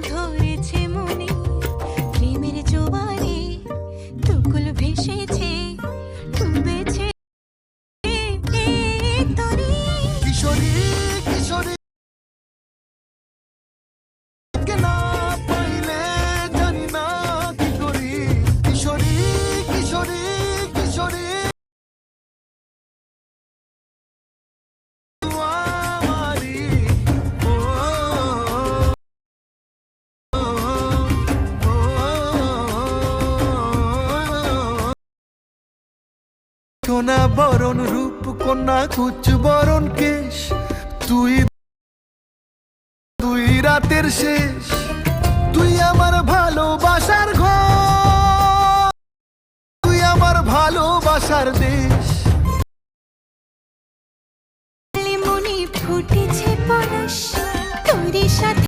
ধরেছে মনে, প্রেমের জোয়ারে দুকুল ভেসেছে, ডুবেছে তরি। কিশোরী কিশোরী কে না পাইলে জানি না কি করি। কিশোরী কিশোরী কিশোরী আমারি ও সোনা বরণ রূপ কন্যা কুচ বরণ কেশ, তুই তুই রাতের শেষ, তুই আমার ভালোবাসার ঘর, তুই আমার ভালোবাসার দেশ। মনে ফুটেছে পরশ, তোর সাথে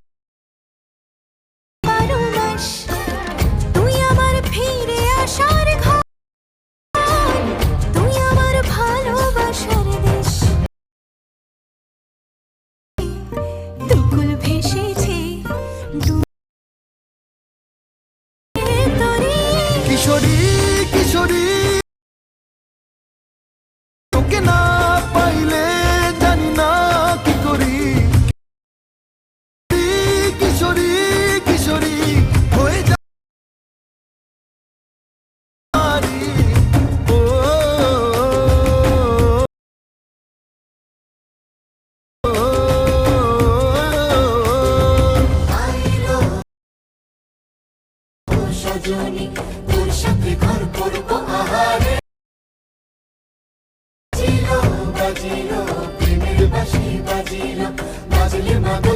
12 মাস, তুই আমার ফিরে আসার ঘর, তুই আমার ভালোবাসার দেশ। দুকুল ভেসেছে তরি। কিশোরী কিশোরী তোকে না পাইলে জানি না কি করি। কিশোরী কিশোরী হয়ে যা ও সজনী তোর সাথে ঘর করব আহারে, বাজিল বাজিল প্রেমের বাঁশি বাজিল, বাজলে মাগো